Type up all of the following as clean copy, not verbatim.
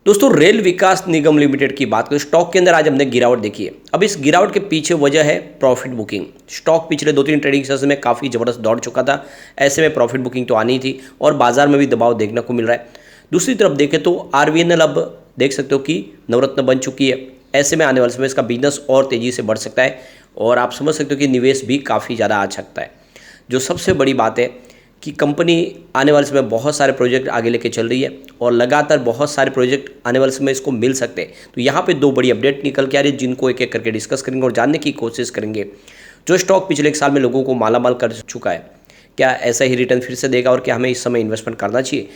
दोस्तों रेल विकास निगम लिमिटेड की बात करें, स्टॉक के अंदर आज हमने गिरावट देखी है। अब इस गिरावट के पीछे वजह है प्रॉफिट बुकिंग। स्टॉक पिछले 2-3 ट्रेडिंग सेशन में काफ़ी ज़बरदस्त दौड़ चुका था। ऐसे में प्रॉफिट बुकिंग तो आनी ही थी और बाजार में भी दबाव देखने को मिल रहा है। दूसरी तरफ देखें तो आरवीएनएल अब देख सकते हो कि नवरत्न बन चुकी है। ऐसे में आने वाले समय इसका बिजनेस और तेज़ी से बढ़ सकता है और आप समझ सकते हो कि निवेश भी काफ़ी ज़्यादा आ सकता है। जो सबसे बड़ी बात है कि कंपनी आने वाले समय बहुत सारे प्रोजेक्ट आगे लेके चल रही है और लगातार बहुत सारे प्रोजेक्ट आने वाले समय इसको मिल सकते हैं। तो यहाँ पे 2 बड़ी अपडेट निकल के आ रही है जिनको एक एक करके डिस्कस करेंगे और जानने की कोशिश करेंगे। जो स्टॉक पिछले 1 साल में लोगों को मालामाल कर चुका है, क्या ऐसा ही रिटर्न फिर से देगा और क्या हमें इस समय इन्वेस्टमेंट करना चाहिए।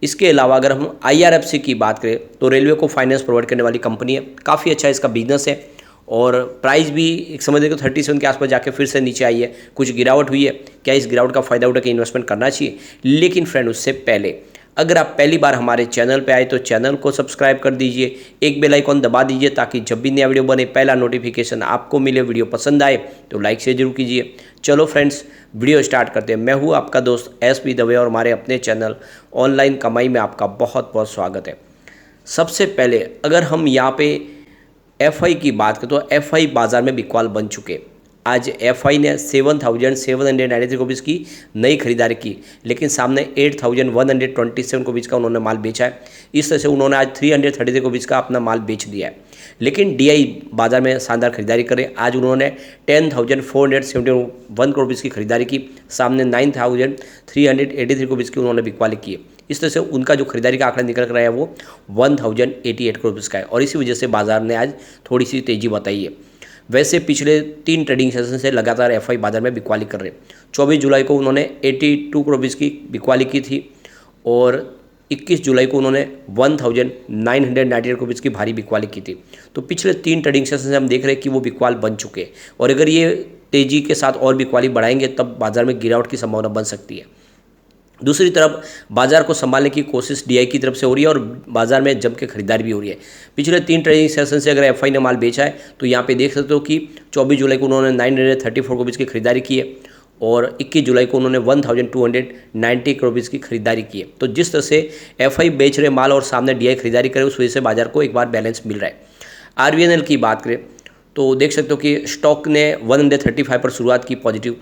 इसके अलावा अगर हम IRFC की बात करें तो रेलवे को फाइनेंस प्रोवाइड करने वाली कंपनी है, काफ़ी अच्छा इसका बिजनेस है और प्राइस भी एक समय देखो 37 के आसपास जाके फिर से नीचे आई है, कुछ गिरावट हुई है। क्या इस गिरावट का फ़ायदा उठा के इन्वेस्टमेंट करना चाहिए। लेकिन फ्रेंड उससे पहले अगर आप पहली बार हमारे चैनल पे आए तो चैनल को सब्सक्राइब कर दीजिए, एक बेल आइकॉन दबा दीजिए ताकि जब भी नया वीडियो बने पहला नोटिफिकेशन आपको मिले। वीडियो पसंद आए तो लाइक शेयर जरूर कीजिए। चलो फ्रेंड्स वीडियो स्टार्ट करते हैं। मैं हूँ आपका दोस्त SP दवे और हमारे अपने चैनल ऑनलाइन कमाई में आपका बहुत बहुत स्वागत है। सबसे पहले अगर हम यहाँ पे FI की बात करें तो FI बाजार में बिकवाल बन चुके। आज FI ने 7,793 रुपीज़ की नई खरीदारी की, लेकिन सामने 8,127 रुपीज़ का उन्होंने माल बेचा है। इस तरह से उन्होंने आज 333 रुपीज़ का अपना माल बेच दिया है। लेकिन DI बाजार में शानदार खरीदारी करे। आज उन्होंने 10,471 करोड़ रुपीज़ की खरीदारी की, सामने 9,383 रुपीज़ की उन्होंने बिकवाली की है। इस तरह से उनका जो खरीदारी का आंकड़ा निकल कर आया है वो 1,088 करोड़ रुपीज़ का है और इसी वजह से बाजार ने आज थोड़ी सी तेज़ी बताई है। वैसे पिछले 3 ट्रेडिंग सेशन से लगातार FI बाजार में बिकवाली कर रहे हैं। 24 जुलाई को उन्होंने 82 करोड़ रुपीज़ की बिकवाली की थी और 21 जुलाई को उन्होंने 1,998 रुपीज़ की भारी बिकवाली की थी। तो पिछले 3 ट्रेडिंग सेशन से हम देख रहे हैं कि वो बिकवाल बन चुके हैं और अगर ये तेज़ी के साथ और बिकवाली बढ़ाएंगे तब बाजार में गिरावट की संभावना बन सकती है। दूसरी तरफ बाजार को संभालने की कोशिश DI की तरफ से हो रही है और बाजार में जम के खरीदारी भी हो रही है। पिछले 3 ट्रेडिंग सेशन से अगर FI ने माल बेचा है तो यहाँ पे देख सकते हो कि 24 जुलाई को उन्होंने 934 रुपीज़ की खरीदारी की है और 21 जुलाई को उन्होंने 1,290 करोड़ रुपीज़ की खरीदारी की है। तो जिस तरह से FI बेच रहे माल और सामने DI खरीदारी करे उस वजह से बाजार को एक बार बैलेंस मिल रहा है। RVNL की बात करें तो देख सकते हो कि स्टॉक ने 135 पर शुरुआत की पॉजिटिव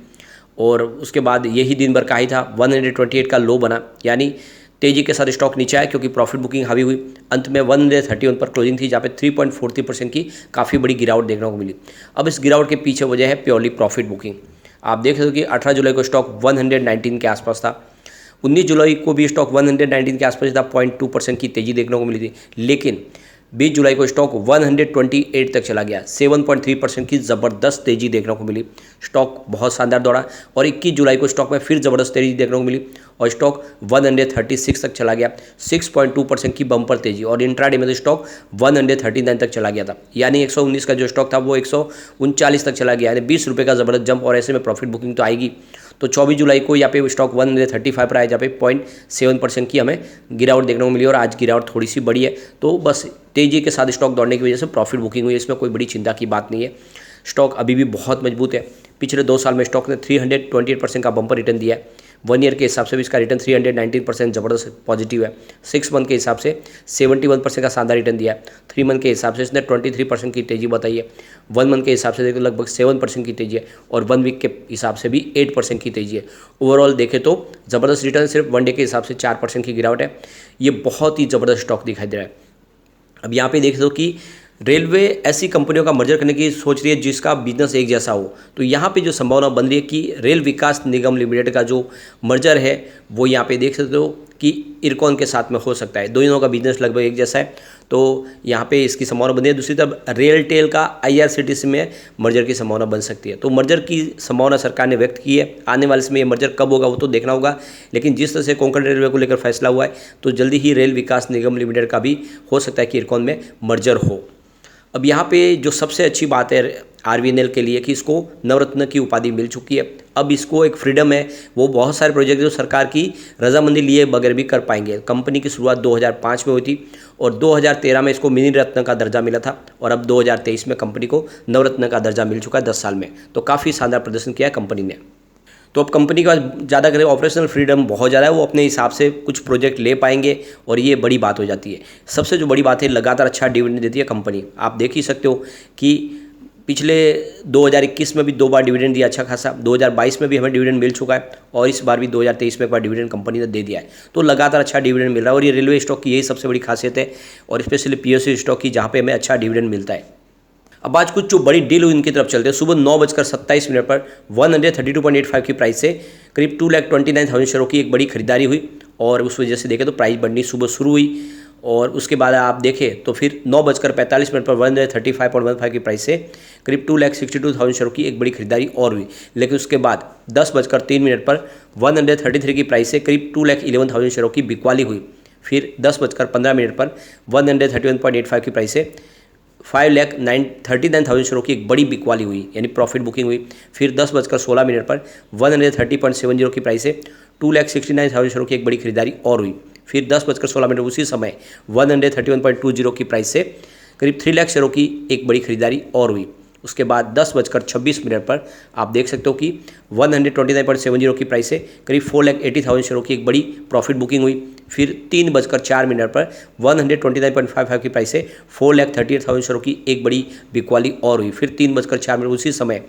और उसके बाद यही दिन भर का ही था, 128 का लो बना, यानी तेज़ी के साथ स्टॉक नीचे आया क्योंकि प्रॉफिट बुकिंग हावी हुई। अंत में 131 पर क्लोजिंग थी जहाँ पे 3.43% की काफ़ी बड़ी गिरावट देखने को मिली। अब इस गिरावट के पीछे वजह है प्योरली प्रॉफिट बुकिंग। आप देख सकते हो कि 18 जुलाई को स्टॉक 119 के आसपास था, 19 जुलाई को भी स्टॉक 119 के आसपास था, 0.2% की तेज़ी देखने को मिली थी। लेकिन 20 जुलाई को स्टॉक 128 तक चला गया, 7.3% की ज़बरदस्त तेज़ी देखने को मिली। स्टॉक बहुत शानदार दौड़ा और 21 जुलाई को स्टॉक में फिर ज़बरदस्त तेज़ी देखने को मिली और स्टॉक 136 तक चला गया, 6.2% की बम्पर तेज़ी और इंट्राडे में तो स्टॉक 139 तक चला गया था, यानी 119 का जो स्टॉक था वो 139 तक चला गया, यानी 20 रुपये का ज़बरदस्त जंप और ऐसे में प्रॉफिट बुकिंग तो आएगी। तो 24 जुलाई को यहाँ पे स्टॉक 135 पर आया जहाँ पे 0.7% की हमें गिरावट देखने को मिली और आज गिरावट थोड़ी सी बड़ी है। तो बस तेज़ी के साथ स्टॉक दौड़ने की वजह से प्रॉफिट बुकिंग हुई, इसमें कोई बड़ी चिंता की बात नहीं है। स्टॉक अभी भी बहुत मजबूत है। पिछले 2 साल में स्टॉक ने 328% का बम्पर रिटर्न दिया है। 1 ईयर के हिसाब से भी इसका रिटर्न 319% ज़बरदस्त पॉजिटिव है। 6 मंथ के हिसाब से 71% का शानदार रिटर्न दिया है। 3 मंथ के हिसाब से इसने 23% की तेज़ी बताई है। 1 मंथ के हिसाब से देखो लगभग 7% की तेज़ी है और 1 वीक के हिसाब से भी 8% की तेज़ी है। ओवरऑल देखें तो ज़बरदस्त रिटर्न, सिर्फ 1 डे के हिसाब से 4% की गिरावट है। ये बहुत ही ज़बरदस्त स्टॉक दिखाई दे रहा है। अब यहाँ पे देख दो कि रेलवे ऐसी कंपनियों का मर्जर करने की सोच रही है जिसका बिजनेस एक जैसा हो। तो यहाँ पे जो संभावना बन रही है कि रेल विकास निगम लिमिटेड का जो मर्जर है वो यहाँ पे देख सकते हो कि इरकॉन के साथ में हो सकता है। दोनों का बिजनेस लगभग एक जैसा है, तो यहाँ पे इसकी संभावना बन रही है। दूसरी तरफ रेल टेल का IRCTC में मर्जर की संभावना बन सकती है। तो मर्जर की संभावना सरकार ने व्यक्त की है। आने वाले समय ये मर्जर कब होगा वो तो देखना होगा, लेकिन जिस तरह से कोंकण रेलवे को लेकर फैसला हुआ है तो जल्दी ही रेल विकास निगम लिमिटेड का भी हो सकता है कि इरकॉन में मर्जर हो। अब यहाँ पे जो सबसे अच्छी बात है RVNL के लिए कि इसको नवरत्न की उपाधि मिल चुकी है। अब इसको एक फ्रीडम है, वो बहुत सारे प्रोजेक्ट जो सरकार की रजामंदी लिए बगैर भी कर पाएंगे। कंपनी की शुरुआत 2005 में हुई थी और 2013 में इसको मिनी रत्न का दर्जा मिला था और अब 2023 में कंपनी को नवरत्न का दर्जा मिल चुका है 10 साल में। तो काफ़ी शानदार प्रदर्शन किया है कंपनी ने। तो अब कंपनी के पास ज़्यादा करें ऑपरेशनल फ्रीडम बहुत ज़्यादा है, वो अपने हिसाब से कुछ प्रोजेक्ट ले पाएंगे और ये बड़ी बात हो जाती है। सबसे जो बड़ी बात है, लगातार अच्छा डिविडेंड देती है कंपनी। आप देख ही सकते हो कि पिछले 2021 में भी 2 बार डिविडेंड दिया अच्छा खासा, 2022 में भी हमें डिविडेंड मिल चुका है और इस बार भी 2023 में एक बार डिविडेंड कंपनी ने दे दिया है। तो लगातार अच्छा डिविडेंड मिल रहा है और ये रेलवे स्टॉक की यही सबसे बड़ी खासियत है, और स्पेशली पीएसयू स्टॉक की, जहाँ पे हमें अच्छा डिविडेंड मिलता है। अब आज कुछ जो बड़ी डील हुई उनकी तरफ चलते हैं। सुबह 9:27 पर 132.85 की प्राइस से करीब 2,29,000 शेयरों की एक बड़ी खरीदारी हुई और उस वजह से देखें तो प्राइस बढ़नी सुबह शुरू हुई। और उसके बाद आप देखें तो फिर 9:45 पर 135.15 की प्राइस से करीब 2,62,000 शेयरों की एक बड़ी खरीदारी और हुई। लेकिन उसके बाद 10:03 पर 133 की प्राइस से करीब 2,11,000 शेयरों की बिकवाली हुई। फिर 10:15 पर 131.85 की प्राइस से 5,39,000 शेयरों की एक बड़ी बिकवाली हुई, यानी प्रॉफिट बुकिंग हुई। फिर 10:16 पर 130.70 की प्राइस से 2,69,000 शेयरों की एक बड़ी खरीदारी और हुई। फिर 10:16 उसी समय 131.20 की प्राइस से करीब 3 लाख शेयरों की एक बड़ी खरीदारी और हुई। उसके बाद 10:26 पर आप देख सकते हो कि 129.70 की प्राइस से करीब 4,80,000 शेयरों की एक बड़ी प्रॉफिट बुकिंग हुई। फिर 3:04 पर 129.55 की प्राइस से 4,38,000 शेयरों की एक बड़ी बिकवाली और हुई। फिर 3:04 उसी समय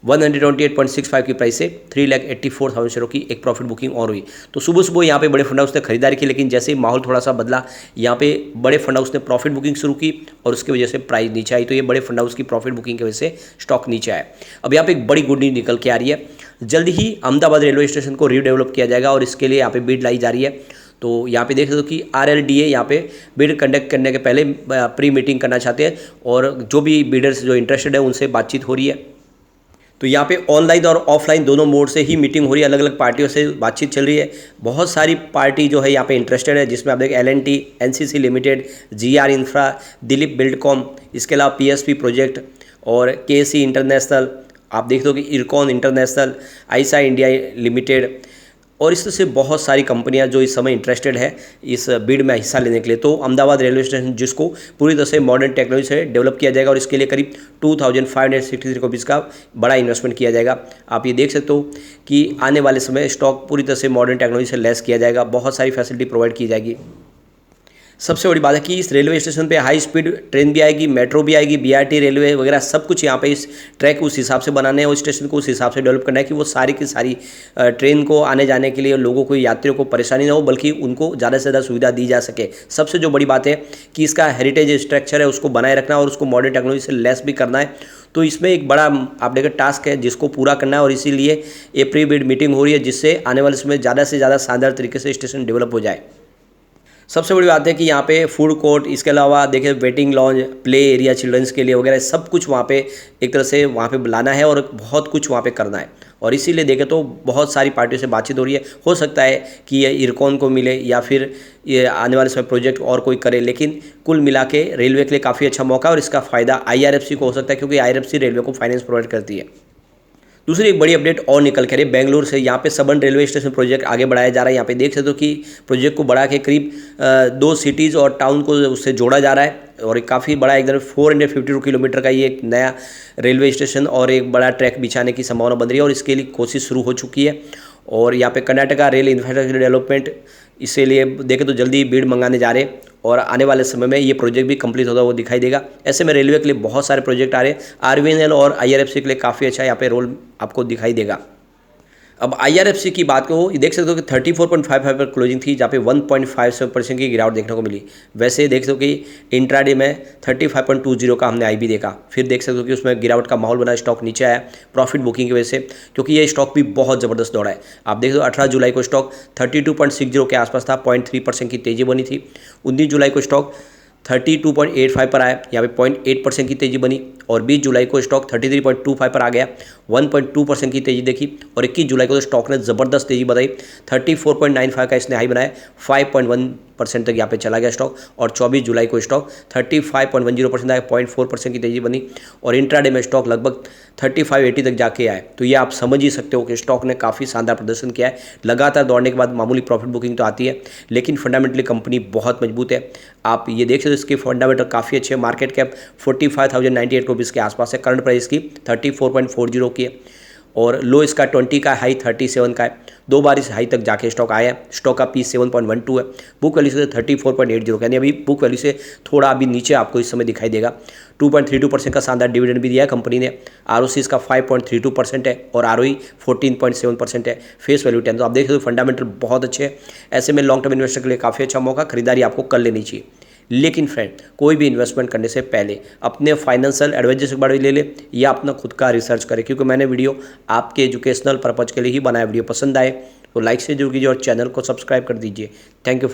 128.65 की प्राइस से 3,84,000 शेयरों की एक प्रॉफिट बुकिंग और हुई। तो सुबह सुबह यहाँ पे बड़े फंड हाउस ने खरीदारी की, लेकिन जैसे ही माहौल थोड़ा सा बदला, यहाँ पे बड़े फंड हाउस ने प्रॉफिट बुकिंग शुरू की और उसकी वजह से प्राइस नीचे आई। तो ये बड़े फंड हाउस की प्रॉफिट बुकिंग की वजह से स्टॉक नीचे आया। अब यहाँ पे एक बड़ी गुड न्यूज निकल के आ रही है, जल्द ही अहमदाबाद रेलवे स्टेशन को रीडेवलप किया जाएगा और इसके लिए यहाँ पे बिड लाई जा रही है। तो यहाँ पे देख सकते हो कि RLDA यहाँ पे बिड कंडक्ट करने के पहले प्री मीटिंग करना चाहते हैं और जो भी बिडर्स जो इंटरेस्टेड है उनसे बातचीत हो रही है। तो यहाँ पे ऑनलाइन और ऑफलाइन दोनों मोड से ही मीटिंग हो रही है, अलग अलग पार्टियों से बातचीत चल रही है। बहुत सारी पार्टी जो है यहाँ पे इंटरेस्टेड है, जिसमें आप देखें L&T, NCC limited, GR infra, Dilip Buildcom, इसके अलावा PSP प्रोजेक्ट और KC इंटरनेशनल, आप देख दो कि IRCON international, I saw India limited और इस तरह से बहुत सारी कंपनियां जो इस समय इंटरेस्टेड है इस बिड में हिस्सा लेने के लिए। तो अहमदाबाद रेलवे स्टेशन जिसको पूरी तरह से मॉडर्न टेक्नोलॉजी से डेवलप किया जाएगा और इसके लिए करीब 2,563 करोड़ का बड़ा इन्वेस्टमेंट किया जाएगा। आप ये देख सकते हो कि आने वाले समय स्टॉक पूरी तरह से मॉडर्न टेक्नोलॉजी से लेस किया जाएगा, बहुत सारी फैसिलिटी प्रोवाइड की जाएगी। सबसे बड़ी बात है कि इस रेलवे स्टेशन पे हाई स्पीड ट्रेन भी आएगी, मेट्रो भी आएगी, BRT रेलवे वगैरह सब कुछ यहाँ पे इस ट्रैक उस हिसाब से बनाने हैं और स्टेशन को उस हिसाब से डेवलप करना है कि वो सारी की सारी ट्रेन को आने जाने के लिए लोगों को, यात्रियों को परेशानी ना हो, बल्कि उनको ज़्यादा से ज़्यादा सुविधा दी जा सके। सबसे जो बड़ी बात है कि इसका हेरिटेज स्ट्रक्चर है उसको बनाए रखना और उसको मॉडर्न टेक्नोलॉजी से लेस भी करना है। तो इसमें एक बड़ा आप देखिए टास्क है जिसको पूरा करना है और इसीलिए ये प्री बिड मीटिंग हो रही है, जिससे आने वाले समय ज़्यादा से ज़्यादा शानदार तरीके से स्टेशन डेवलप हो जाए। सबसे बड़ी बात है कि यहाँ पे फूड कोर्ट, इसके अलावा देखिए waiting lounge, play area children's के लिए वगैरह सब कुछ वहाँ पे एक तरह से वहाँ पे बुलाना है और बहुत कुछ वहाँ पे करना है। और इसीलिए देखें तो बहुत सारी पार्टियों से बातचीत हो रही है। हो सकता है कि ये इरकॉन को मिले या फिर ये आने वाले समय प्रोजेक्ट और कोई करे, लेकिन कुल मिला के रेलवे के लिए काफ़ी अच्छा मौका और इसका फ़ायदा IRFC को हो सकता है, क्योंकि IRFC रेलवे को फाइनेंस प्रोवाइड करती है। दूसरी एक बड़ी अपडेट और निकल कर बेंगलुरु से, यहाँ पे सबन रेलवे स्टेशन प्रोजेक्ट आगे बढ़ाया जा रहा है। यहाँ पे देख सकते हो कि प्रोजेक्ट को बढ़ा के करीब 2 सिटीज़ और टाउन को उससे जोड़ा जा रहा है और एक काफ़ी बड़ा एकदम 452 किलोमीटर का ये एक नया रेलवे स्टेशन और एक बड़ा ट्रैक बिछाने की संभावना बन रही है और इसके लिए कोशिश शुरू हो चुकी है। और यहाँ पे कर्नाटका रेल इंफ्रास्ट्रक्चर डेवलपमेंट इसके लिए देखें तो जल्दी बिड मंगाने जा रहे हैं और आने वाले समय में ये प्रोजेक्ट भी कंप्लीट होता वो दिखाई देगा। ऐसे में रेलवे के लिए बहुत सारे प्रोजेक्ट आ रहे हैं। RVNL और IRFC के लिए काफ़ी अच्छा यहाँ पे रोल आपको दिखाई देगा। अब IRFC की बात को देख सकते हो कि 34.55 पर क्लोजिंग थी, जहाँ पे 1.57% की गिरावट देखने को मिली। वैसे देख सकते हो कि इंट्राडे में 35.20 का हमने IB देखा। फिर देख सकते हो कि उसमें गिरावट का माहौल बना, स्टॉक नीचे आया प्रॉफिट बुकिंग की वजह से, क्योंकि ये स्टॉक भी बहुत ज़बरदस्त दौड़ा है। आप देख सकते हो 18 जुलाई को स्टॉक 32.60 के आसपास था, 0.3% की तेज़ी बनी थी। 19 जुलाई को स्टॉक 32.85 पर आया, यहाँ पे 0.8% की तेज़ी बनी और 20 जुलाई को स्टॉक 33.25 पर आ गया, 1.2% की तेज़ी देखी। और 21 जुलाई को तो स्टॉक ने ज़बरदस्त तेज़ी बनाई, 34.95 का इसने हाई बनाया, 5.1% तक यहाँ पे चला गया स्टॉक। और 24 जुलाई को स्टॉक 35.10% आया, 0.4% की तेज़ी बनी और इंट्राडे में स्टॉक लगभग 35.80 तक जाके आए। तो ये आप समझ ही सकते हो कि स्टॉक ने काफ़ी शानदार प्रदर्शन किया है। लगातार दौड़ने के बाद मामूली प्रॉफिट बुकिंग तो आती है, लेकिन फंडामेंटली कंपनी बहुत मजबूत है। आप ये देख सकते हो इसके फंडामेंटल काफ़ी अच्छे हैं। मार्केट कैप 45,098 रुपीज़ के आसपास है, करंट प्राइस की 34.40 की है और लो इसका 20 का, हाई 37 का है। 2 बार इस हाई तक जाके स्टॉक आया है। स्टॉक का पी 7.12 है। बुक वैल्यू से 34.80 यानी अभी बुक वैल्यू से थोड़ा अभी नीचे आपको इस समय दिखाई देगा। 2.32% का शानदार डिविडेंड भी दिया है कंपनी ने। आरओसी इसका 5.32% है और आरओई 14.7% है। Face value 10। तो आप देख सकते हो फंडामेंटल बहुत अच्छे हैं। ऐसे में लॉन्ग टर्म इन्वेस्टर के लिए काफ़ी अच्छा मौका, खरीदारी आपको कर लेनी चाहिए। लेकिन फ्रेंड, कोई भी इन्वेस्टमेंट करने से पहले अपने फाइनेंशियल एडवाइजर से बारे में ले ले या अपना खुद का रिसर्च करें, क्योंकि मैंने वीडियो आपके एजुकेशनल पर्पज़ के लिए ही बनाया। वीडियो पसंद आए तो लाइक से जरूर कीजिए और चैनल को सब्सक्राइब कर दीजिए। Thank you.